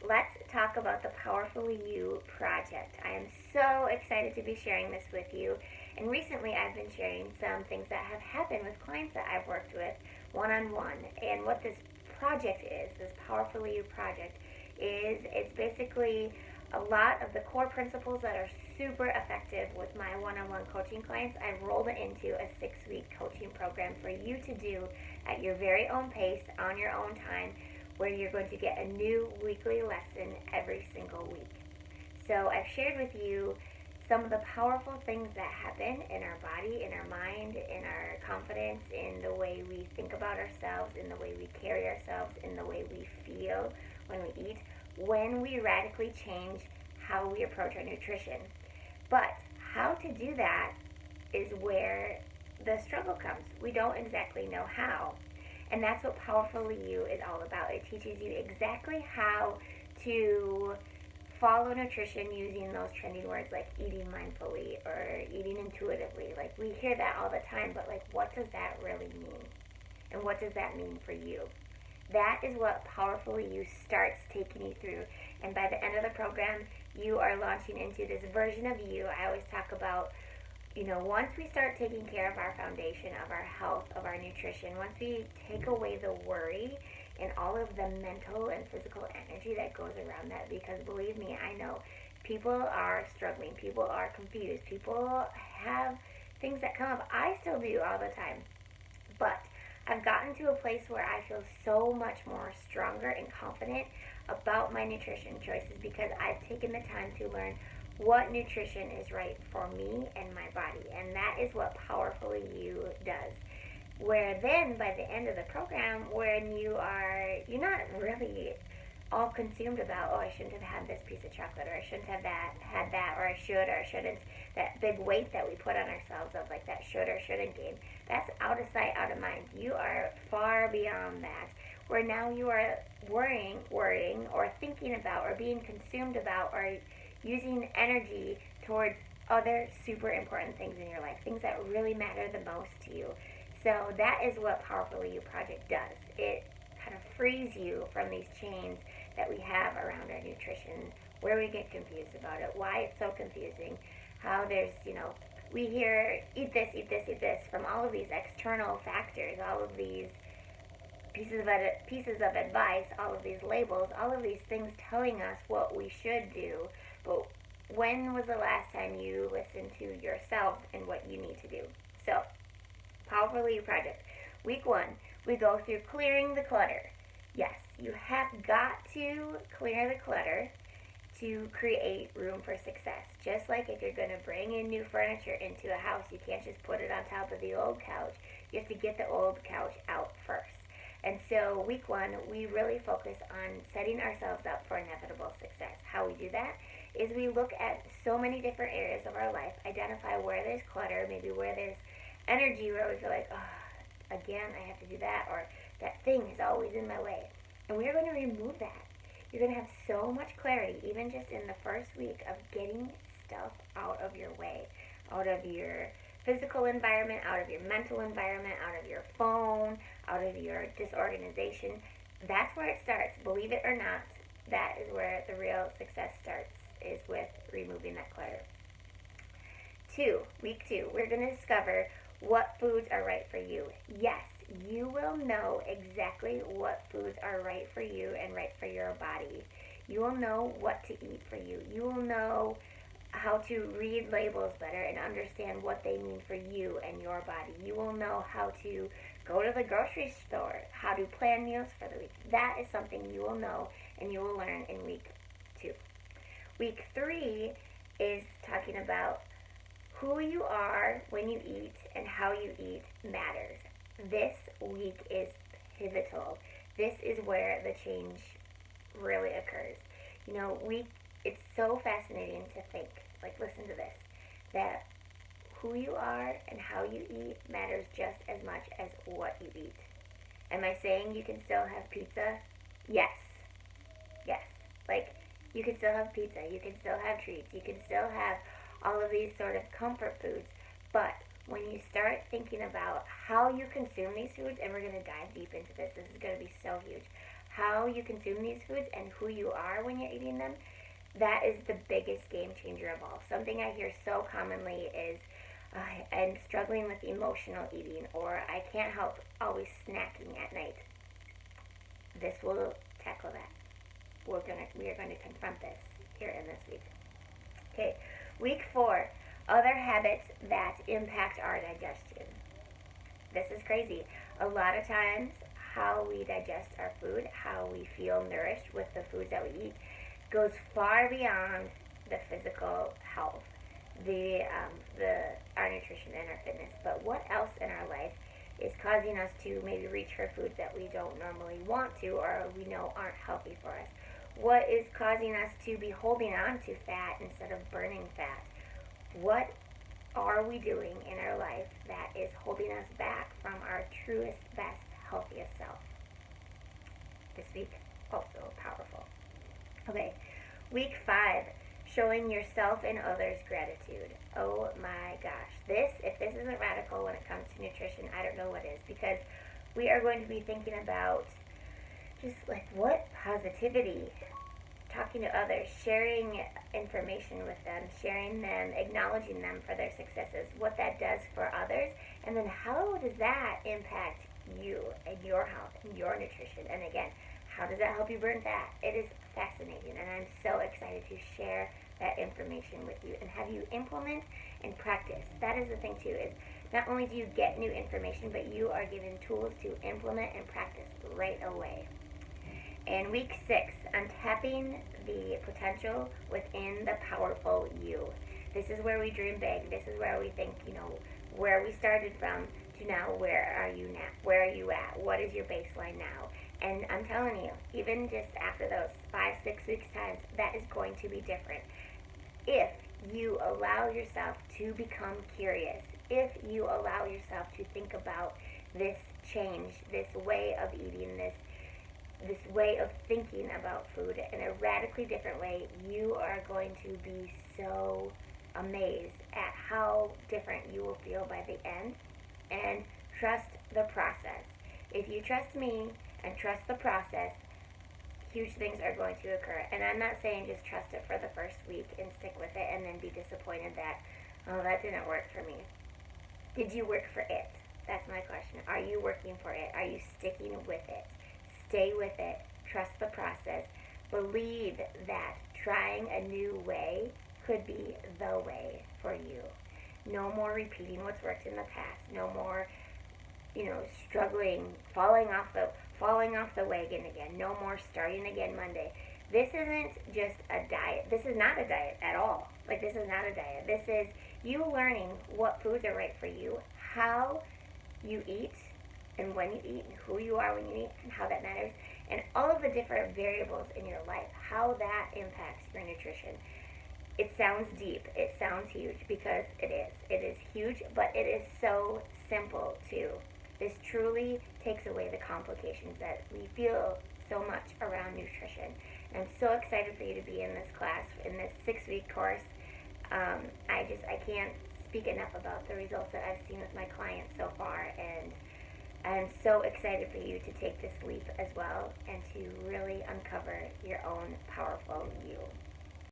let's talk about the PowerFULLy You project. I am so excited to be sharing this with you. And recently I've been sharing some things that have happened with clients that I've worked with one-on-one. And what this project is, this PowerFULLy You project, is it's basically a lot of the core principles that are super effective with my one-on-one coaching clients. I've rolled it into a 6-week coaching program for you to do at your very own pace, on your own time, where you're going to get a new weekly lesson every single week. So I've shared with you some of the powerful things that happen in our body, in our mind, in our confidence, in the way we think about ourselves, in the way we carry ourselves, in the way we feel when we eat, when we radically change how we approach our nutrition. But how to do that is where the struggle comes. We don't exactly know how. And that's what PowerFULLy You is all about. It teaches you exactly how to follow nutrition using those trending words like eating mindfully or eating intuitively. Like, we hear that all the time, but like, what does that really mean? And what does that mean for you? That is what PowerFULLy You starts taking you through. And by the end of the program, you are launching into this version of you. I always talk about, once we start taking care of our foundation, of our health, of our nutrition, once we take away the worry and all of the mental and physical energy that goes around that, because believe me, I know people are struggling, people are confused, people have things that come up. I still do all the time. But I've gotten to a place where I feel so much more stronger and confident about my nutrition choices because I've taken the time to learn what nutrition is right for me and my body. And that is what PowerFULLy You does. Where then by the end of the program, when you're not really all consumed about, oh, I shouldn't have had this piece of chocolate, or I shouldn't have had that, or I should or I shouldn't. That big weight that we put on ourselves of like that should or shouldn't game, that's out of sight, out of mind. You are far beyond that. Where now you are worrying, or thinking about, or being consumed about, or using energy towards other super important things in your life, things that really matter the most to you. So that is what PowerFULLy You project does. It kind of frees you from these chains that we have around our nutrition, where we get confused about it, why it's so confusing, how there's, we hear eat this, eat this, eat this from all of these external factors, all of these pieces of advice, all of these labels, all of these things telling us what we should do. But when was the last time you listened to yourself and what you need to do? So, PowerFULLy You project. Week 1, we go through clearing the clutter. Yes, you have got to clear the clutter to create room for success. Just like if you're going to bring in new furniture into a house, you can't just put it on top of the old couch. You have to get the old couch out first. And so week 1, we really focus on setting ourselves up for inevitable success. How we do that is we look at so many different areas of our life, identify where there's clutter, maybe where there's energy where we feel like, oh, again, I have to do that, or that thing is always in my way. And we are going to remove that. You're going to have so much clarity, even just in the first week of getting stuff out of your way, out of your physical environment, out of your mental environment, out of your phone, out of your disorganization. That's where it starts. Believe it or not, that is where the real success starts, is with removing that clutter. Week 2, we're going to discover what foods are right for you. Yes, you will know exactly what foods are right for you and right for your body. You will know what to eat for you. You will know how to read labels better and understand what they mean for you and your body. You will know how to go to the grocery store, how to plan meals for the week. That is something you will know and you will learn in week 2. Week 3 is talking about who you are when you eat and how you eat matters. This week is pivotal. This is where the change really occurs. It's so fascinating to think, like, listen to this, that who you are and how you eat matters just as much as what you eat. Am I saying you can still have pizza? Yes. Yes. Like, you can still have pizza, you can still have treats, you can still have all of these sort of comfort foods. But when you start thinking about how you consume these foods, and we're going to dive deep into this is going to be so huge, how you consume these foods and who you are when you're eating them, that is the biggest game changer of all. Something I hear so commonly is, I'm struggling with emotional eating, or I can't help always snacking at night. This will tackle that. We are going to confront this here in this week. Okay, week 4, other habits that impact our digestion. This is crazy. A lot of times, how we digest our food, how we feel nourished with the foods that we eat, goes far beyond the physical health, our nutrition and our fitness. But what else in our life is causing us to maybe reach for foods that we don't normally want to, or we know aren't healthy for us? What is causing us to be holding on to fat instead of burning fat? What are we doing in our life that is holding us back from our truest, best, healthiest self? This week, also powerful. Okay, week 5, showing yourself and others gratitude. Oh my gosh. If this isn't radical when it comes to nutrition, I don't know what is, because we are going to be thinking about just like what positivity, talking to others, sharing information with them, sharing them, acknowledging them for their successes, what that does for others, and then how does that impact you and your health and your nutrition, and again, how does that help you burn fat? It is fascinating, and I'm so excited to share that information with you and have you implement and practice. That is the thing too, is not only do you get new information, but you are given tools to implement and practice right away. And week 6, untapping the potential within the powerful you. This is where we dream big. This is where we think, where we started from to now, where are you now? Where are you at? What is your baseline now? And I'm telling you, even just after those 5-6 weeks times, that is going to be different. If you allow yourself to become curious, if you allow yourself to think about this change, this way of eating, this way of thinking about food in a radically different way, you are going to be so amazed at how different you will feel by the end. And trust the process. If you trust me and trust the process, huge things are going to occur. And I'm not saying just trust it for the first week and stick with it and then be disappointed that, that didn't work for me. Did you work for it? That's my question. Are you working for it? Are you sticking with it? Stay with it. Trust the process. Believe that trying a new way could be the way for you. No more repeating what's worked in the past. No more, struggling, falling off the wagon again. No more starting again Monday. This isn't just a diet. This is not a diet at all. This is not a diet. This is you learning what foods are right for you, how you eat, and when you eat, and who you are when you eat, and how that matters, and all of the different variables in your life, how that impacts your nutrition. It sounds deep, it sounds huge, because it is. It is huge, but it is so simple too. This truly takes away the complications that we feel so much around nutrition. And I'm so excited for you to be in this class, in this 6-week course. I can't speak enough about the results that I've seen with my clients so far, and I'm so excited for you to take this leap as well and to really uncover your own powerful you.